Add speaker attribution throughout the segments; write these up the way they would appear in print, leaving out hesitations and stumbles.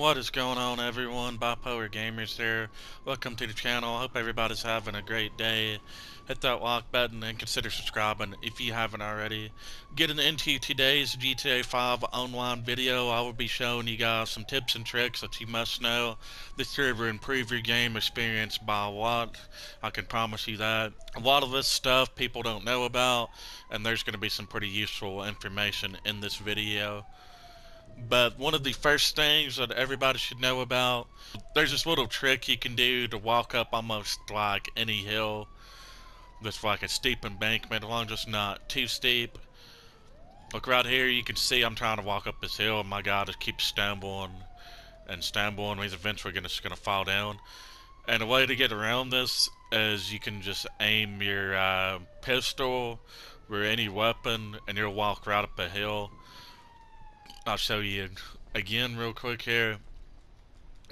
Speaker 1: What is going on, everyone? Bipolar Gamers here. Welcome to the channel. Hope everybody's having a great day. Hit that like button and consider subscribing if you haven't already. Getting into today's GTA 5 online video, I will be showing you guys some tips and tricks that you must know. This year will improve your game experience by a lot. I can promise you that. A lot of this stuff people don't know about, and there's going to be some pretty useful information in this video. But one of the first things that everybody should know about, there's this little trick you can do to walk up almost like any hill that's like a steep embankment, as long as it's not too steep. Look right here, you can see I'm trying to walk up this hill and my guy just keeps stumbling and stumbling. He's eventually just gonna fall down. And a way to get around this is you can just aim your pistol or any weapon and you'll walk right up a hill. I'll show you again real quick here.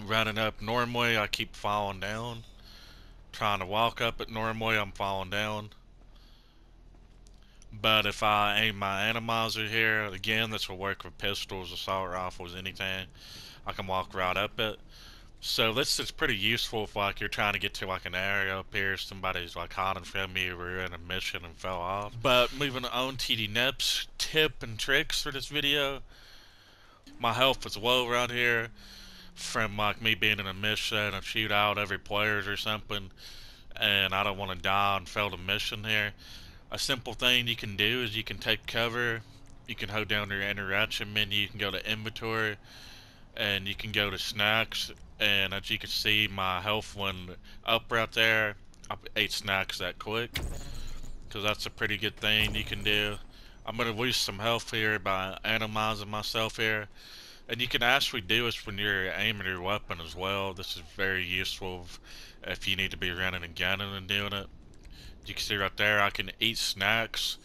Speaker 1: Running up normally, I keep falling down. Trying to walk up it normally, I'm falling down. But if I aim my atomizer here, again, this will work with pistols, assault rifles, anything. I can walk right up it. So this is pretty useful if like you're trying to get to like an area up here, somebody's like hiding from you, or you're in a mission and fell off. But moving on to the next tip and tricks for this video. My health is low right here from like me being in a mission and shoot out every players or something, and I don't want to die and fail the mission here. A simple thing you can do is you can take cover, you can hold down your interaction menu, you can go to inventory, and you can go to snacks, and as you can see my health went up right there. I ate snacks that quick, because that's a pretty good thing you can do. I'm going to lose some health here by atomizing myself here. And you can actually do this when you're aiming your weapon as well. This is very useful if you need to be running and gunning and doing it. You can see right there I can eat snacks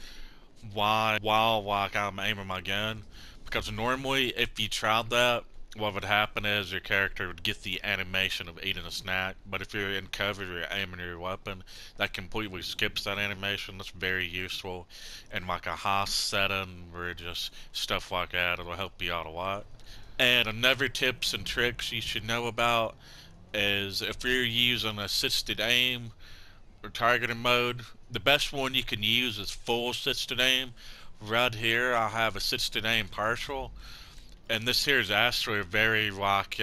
Speaker 1: while like I'm aiming my gun. Because normally if you tried that, what would happen is your character would get the animation of eating a snack, but if you're in cover, you're aiming your weapon, that completely skips that animation. That's very useful in like a high setting or just stuff like that. It'll help you out a lot. And another tips and tricks you should know about is if you're using assisted aim or targeting mode, the best one you can use is full assisted aim. Right here I have assisted aim partial, and this here is actually a very like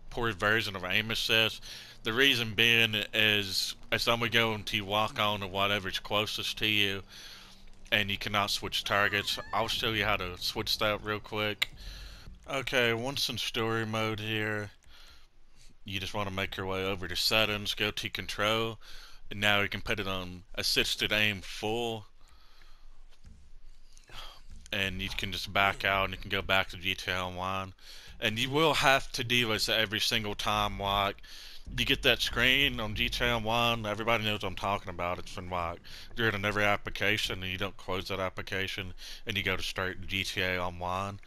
Speaker 1: poor version of aim assist. The reason being is it's only going to walk on to whatever's closest to you, and you cannot switch targets. I'll show you how to switch that real quick. Okay, once in story mode here, you just want to make your way over to settings, go to control, and now you can put it on assisted aim full. And you can just back out and you can go back to GTA Online. And you will have to do this every single time, like you get that screen on GTA Online. Everybody knows what I'm talking about. It's from like you're in every application and you don't close that application and you go to start GTA Online.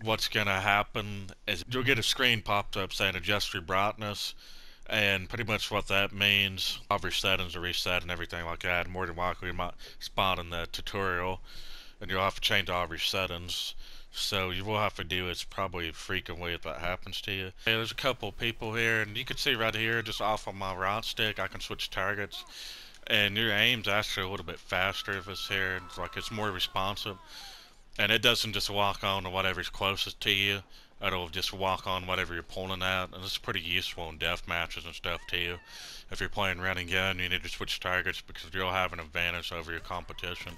Speaker 1: What's gonna happen is you'll get a screen popped up saying adjust your brightness, and pretty much what that means, all of your settings are reset and everything like that. More than likely you might spawn in the tutorial and you'll have to change all of your settings. So you will have to do it probably frequently if that happens to you. Hey, there's a couple people here, and you can see right here, just off on my right stick, I can switch targets. And your aim's actually a little bit faster if it's here. It's like it's more responsive. And it doesn't just walk on to whatever's closest to you. It'll just walk on whatever you're pulling at. And it's pretty useful in death matches and stuff too. If you're playing run and gun, you need to switch targets because you'll have an advantage over your competition.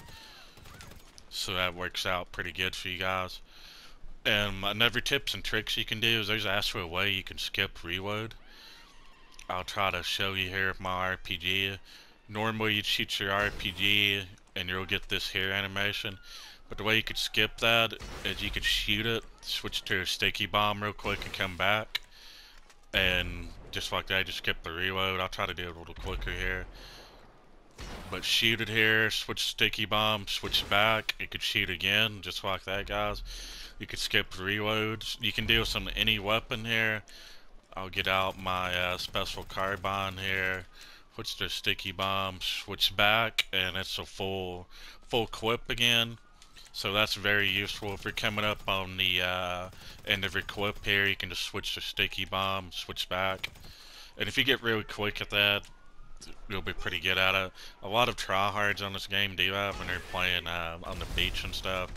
Speaker 1: So that works out pretty good for you guys. And another tips and tricks you can do is there's actually a way you can skip reload. I'll try to show you here with my RPG. Normally you'd shoot your RPG and you'll get this here animation. But the way you could skip that is you could shoot it, switch to a sticky bomb real quick and come back. And just like that, just skip the reload. I'll try to do it a little quicker here. But shoot it here, switch sticky bomb, switch back. You could shoot again, just like that, guys. You could skip reloads. You can do this on any weapon here. I'll get out my special carbine here, switch to sticky bomb, switch back, and it's a full clip again. So that's very useful. If you're coming up on the end of your clip here, you can just switch to sticky bomb, switch back. And if you get really quick at that, you'll be pretty good at it. A lot of tryhards on this game do that when they're playing on the beach and stuff.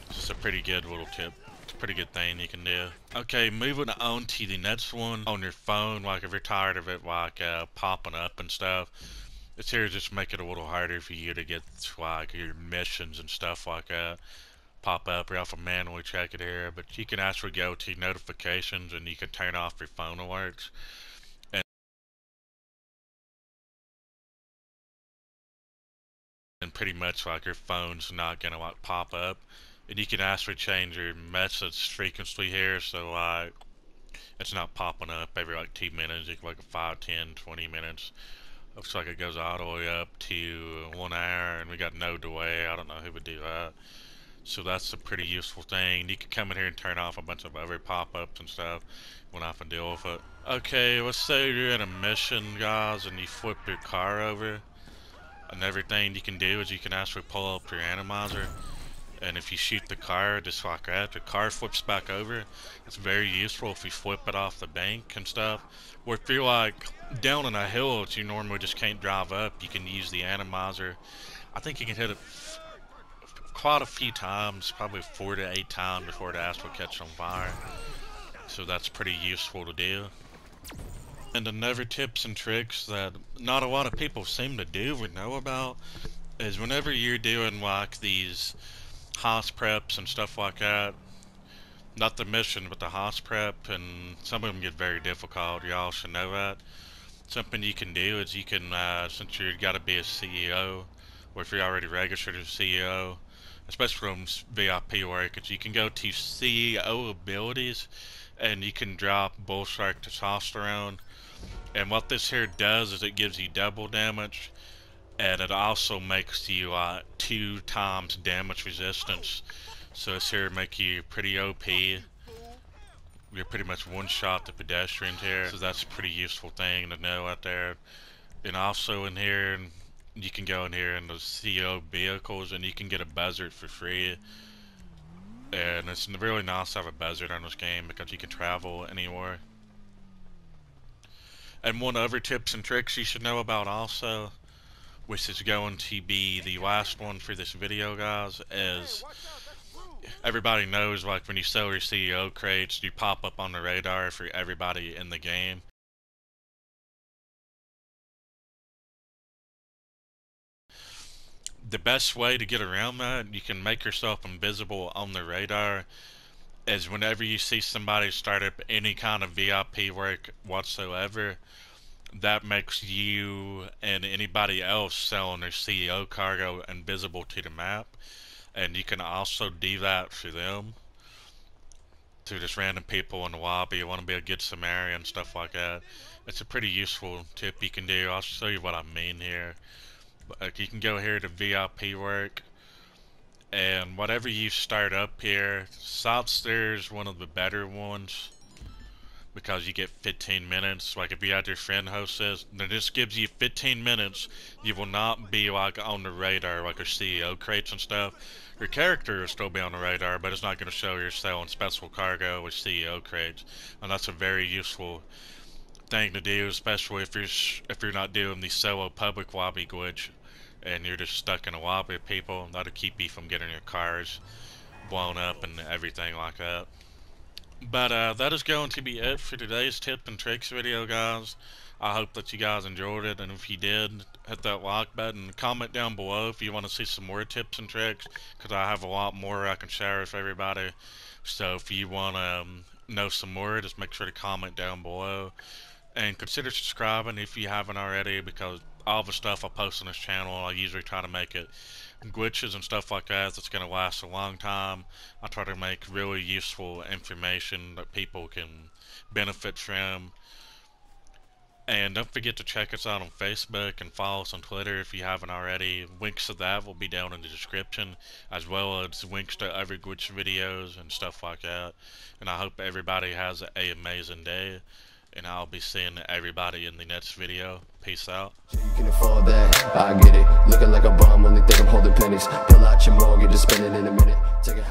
Speaker 1: It's just a pretty good little tip. It's a pretty good thing you can do. Okay, moving on to the next one on your phone. Like if you're tired of it like popping up and stuff, it's here to just make it a little harder for you to get like your missions and stuff like that pop up. You have to manually check it here, but you can actually go to notifications and you can turn off your phone alerts. And pretty much like your phone's not gonna like pop up, and you can actually change your message frequency here, so like it's not popping up every like 2 minutes. You can like 5, 10, 20 minutes. Looks like it goes all the way up to 1 hour, and we got no delay. I don't know who would do that. So that's a pretty useful thing. You can come in here and turn off a bunch of other pop-ups and stuff when I can deal with it. Okay, let's say you're in a mission, guys, and you flip your car over. And everything you can do is you can actually pull up your randomizer, and if you shoot the car just like that, the car flips back over. It's very useful if you flip it off the bank and stuff. Or if you're like down in a hill that you normally just can't drive up, you can use the randomizer. I think you can hit it quite a few times, probably 4 to 8 times before the ass will catch on fire. So that's pretty useful to do. And another tips and tricks that not a lot of people seem to do or know about is whenever you're doing like these house preps and stuff like that, not the mission but the house prep, and some of them get very difficult, y'all should know that. Something you can do is you can, since you've got to be a CEO, or if you're already registered as CEO, especially from VIP work, is you can go to CEO abilities and you can drop Bullshark Testosterone. And what this here does is it gives you double damage, and it also makes you 2 times damage resistance. So it's here to make you pretty OP. You're pretty much one-shot the pedestrians here, so that's a pretty useful thing to know out there. And also in here, you can go in here in the CO vehicles and you can get a buzzard for free. And it's really nice to have a buzzard on this game because you can travel anywhere. And one other tips and tricks you should know about also, which is going to be the last one for this video, guys, is everybody knows like when you sell your CEO crates, you pop up on the radar for everybody in the game. The best way to get around that, you can make yourself invisible on the radar, is whenever you see somebody start up any kind of VIP work whatsoever, that makes you and anybody else selling their CEO cargo invisible to the map. And you can also do that for them, to just random people in the lobby. You want to be a good Samaritan, stuff like that. It's a pretty useful tip you can do. I'll show you what I mean here. But you can go here to VIP work, and whatever you start up here, South Stair's one of the better ones because you get 15 minutes. Like if you had your friend host this, then this gives you 15 minutes. You will not be like on the radar like your CEO crates and stuff. Your character will still be on the radar, but it's not going to show you're selling special cargo with CEO crates, and that's a very useful thing to do, especially if you're not doing the solo public lobby glitch and you're just stuck in a lobby with people. That'll keep you from getting your cars blown up and everything like that. But that is going to be it for today's tip and tricks video, guys. I hope that you guys enjoyed it, and if you did, hit that like button. Comment down below if you want to see some more tips and tricks, because I have a lot more I can share with everybody. So if you want to know some more, just make sure to comment down below. And consider subscribing if you haven't already, because all the stuff I post on this channel, I usually try to make it glitches and stuff like that that's going to last a long time. I try to make really useful information that people can benefit from. And don't forget to check us out on Facebook and follow us on Twitter if you haven't already. Links to that will be down in the description, as well as links to other glitch videos and stuff like that. And I hope everybody has an amazing day, and I'll be seeing everybody in the next video. Peace out.
Speaker 2: You can afford that, I get it. Looking like a bum, only think I'm holding pennies. Pull out your mortgage. just spin it in a minute. Take it.